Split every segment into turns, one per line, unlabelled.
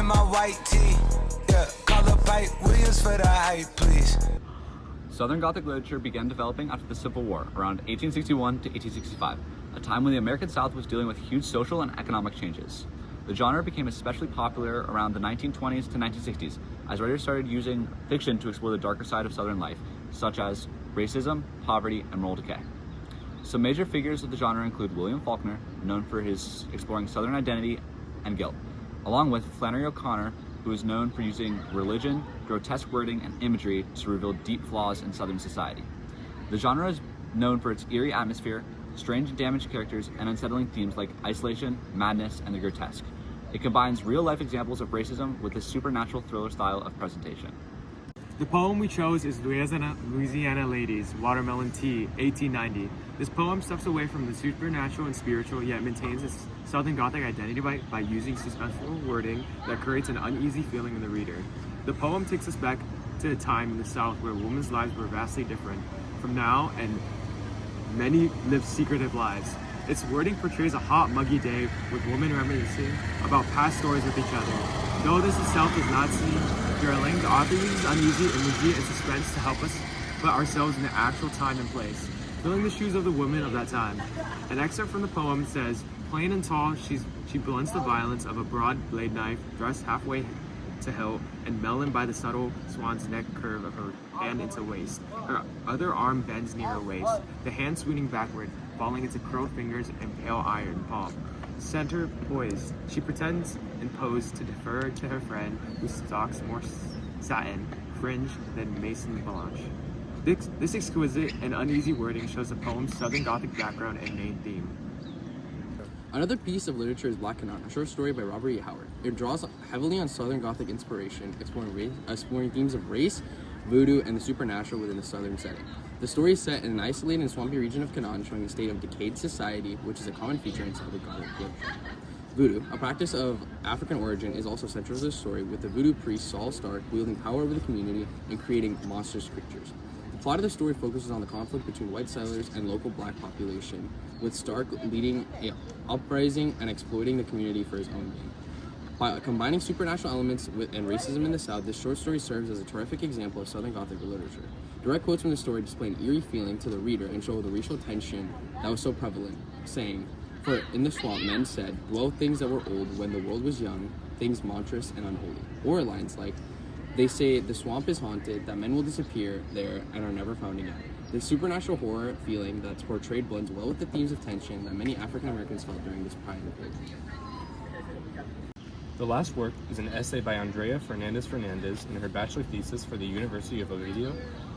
my white tee. Yeah, call the Pike Williams for the hype, please.
Southern Gothic literature began developing after the Civil War, around 1861 to 1865, a time when the American South was dealing with huge social and economic changes. The genre became especially popular around the 1920s to 1960s, as writers started using fiction to explore the darker side of Southern life, such as racism, poverty, and moral decay. Some major figures of the genre include William Faulkner, known for his exploring Southern identity and guilt, along with Flannery O'Connor, who is known for using religion, grotesque wording, and imagery to reveal deep flaws in Southern society. The genre is known for its eerie atmosphere, strange and damaged characters, and unsettling themes like isolation, madness, and the grotesque. It combines real-life examples of racism with a supernatural thriller style of presentation.
The poem we chose is Louisiana Ladies, Watermelon Tea, 1890. This poem steps away from the supernatural and spiritual, yet maintains its Southern Gothic identity by using suspenseful wording that creates an uneasy feeling in the reader. The poem takes us back to a time in the South where women's lives were vastly different from now, and many lived secretive lives. Its wording portrays a hot, muggy day with women reminiscing about past stories with each other. Though this itself does not seem thrilling, the author uses uneasy imagery and suspense to help us put ourselves in the actual time and place, filling the shoes of the women of that time. An excerpt from the poem says, "Plain and tall, she blunts the violence of a broad blade knife, thrust halfway to hilt, and melon by the subtle swan's neck curve of her hand into waist. Her other arm bends near her waist, the hand swinging backward, falling into curled fingers and pale iron palm. Center poised, she pretends in pose to defer to her friend, who stalks more satin fringe than Mason Blanche." This exquisite and uneasy wording shows the poem's Southern Gothic background and main theme.
Another piece of literature is Black Canaan, a short story by Robert E. Howard. It draws heavily on Southern Gothic inspiration, exploring themes of race, voodoo, and the supernatural within the Southern setting. The story is set in an isolated and swampy region of Canaan, showing a state of decayed society, which is a common feature in Southern Gothic literature. Voodoo, a practice of African origin, is also central to the story, with the voodoo priest Saul Stark wielding power over the community and creating monstrous creatures. The plot of the story focuses on the conflict between white settlers and local black population, with Stark leading an uprising and exploiting the community for his own gain. By combining supernatural elements and racism in the South, this short story serves as a terrific example of Southern Gothic literature. Direct quotes from the story display an eerie feeling to the reader and show the racial tension that was so prevalent, saying, "For in the swamp men said, dwell things that were old when the world was young, things monstrous and unholy." Or lines like, "They say the swamp is haunted, that men will disappear there and are never found again." The supernatural horror feeling that's portrayed blends well with the themes of tension that many African Americans felt during this time period.
The last work is an essay by Andrea Fernandez in her bachelor thesis for the University of Oviedo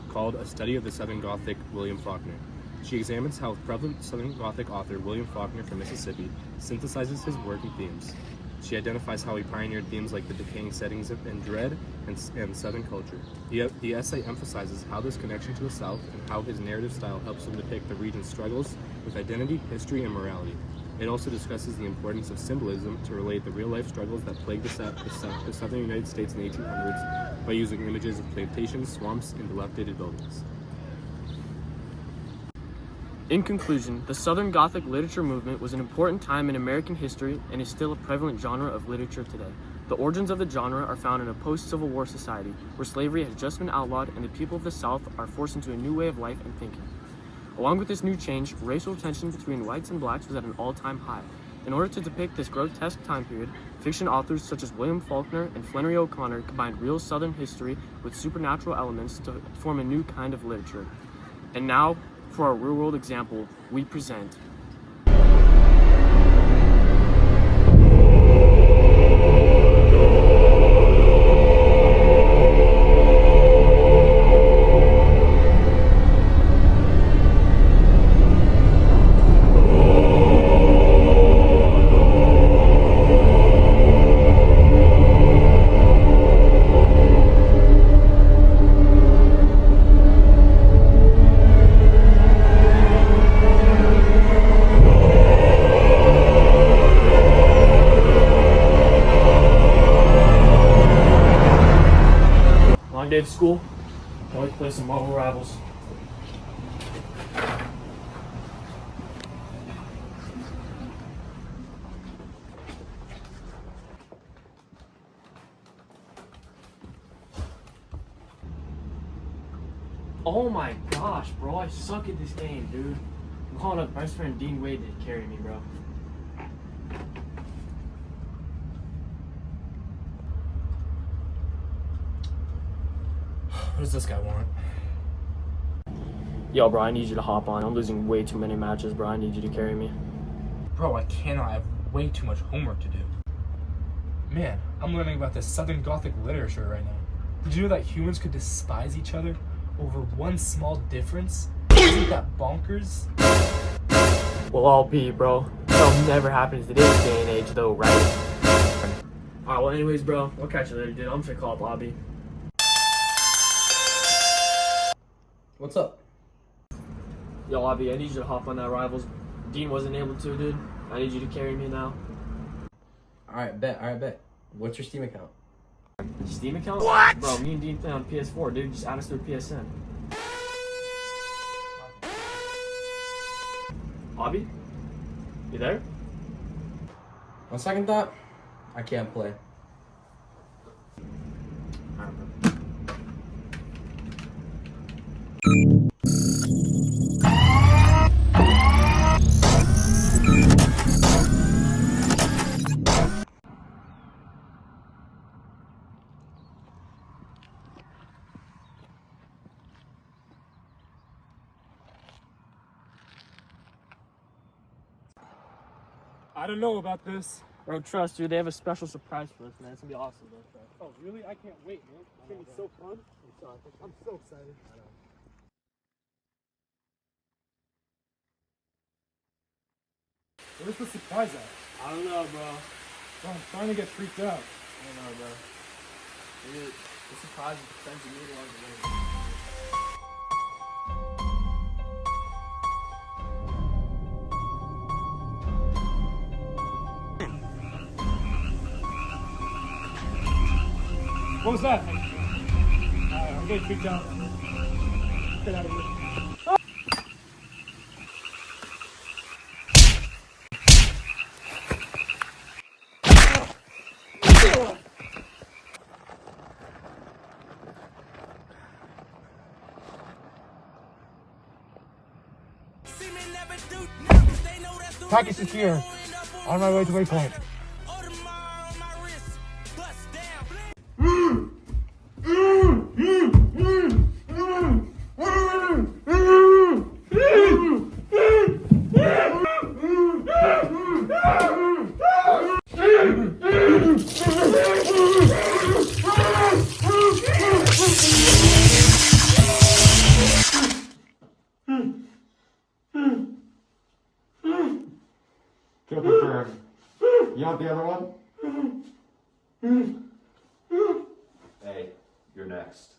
called A Study of the Southern Gothic, William Faulkner. She examines how prevalent Southern Gothic author William Faulkner from Mississippi synthesizes his work and themes. She identifies how he pioneered themes like the decaying settings and dread and Southern culture. The essay emphasizes how this connection to the South and how his narrative style helps him depict the region's struggles with identity, history, and morality. It also discusses the importance of symbolism to relate the real-life struggles that plagued the southern United States in the 1800s by using images of plantations, swamps, and dilapidated buildings.
In conclusion, the Southern Gothic literature movement was an important time in American history and is still a prevalent genre of literature today. The origins of the genre are found in a post-Civil War society where slavery has just been outlawed and the people of the South are forced into a new way of life and thinking. Along with this new change, racial tension between whites and blacks was at an all-time high. In order to depict this grotesque time period, fiction authors such as William Faulkner and Flannery O'Connor combined real Southern history with supernatural elements to form a new kind of literature. And now, for our real-world example, we present day of school. Always play some Marvel Rivals. Oh my gosh, bro, I suck at this game, dude. I'm calling up my best friend Dean Wade to carry me, bro.
What does this guy want?
Yo, bro, I need you to hop on. I'm losing way too many matches, bro. I need you to carry me.
Bro, I cannot. I have way too much homework to do. Man, I'm learning about this Southern Gothic literature right now. Did you know that humans could despise each other over one small difference? Isn't that bonkers?
We'll all be, bro. That'll never happen in today's day and age, though, right? Alright, well, anyways, bro, I'll catch you later, dude. I'm just gonna call up Lobby.
What's up?
Yo, Lobby, I need you to hop on that Rivals. Dean wasn't able to, dude. I need you to carry me now.
Alright, bet. What's your Steam account?
Steam account? What? Bro, me and Dean play on PS4, dude. Just add us through PSN. Lobby? You there?
On second thought, I can't play.
I don't know about this.
Bro, trust, dude. They have a special surprise for us, man. It's gonna be awesome, bro.
Oh, really? I can't wait, man. It's gonna be so fun. I'm so excited. Where's the surprise at?
I don't know, bro.
Bro, I'm starting to get freaked out.
I don't know, bro. Maybe the surprise is potentially maybe on the way.
What was that? I'm getting freaked out. Get out of here. Package is here. On my way to Waypoint.
Kill confirmed. You want the other one? Hey, you're next.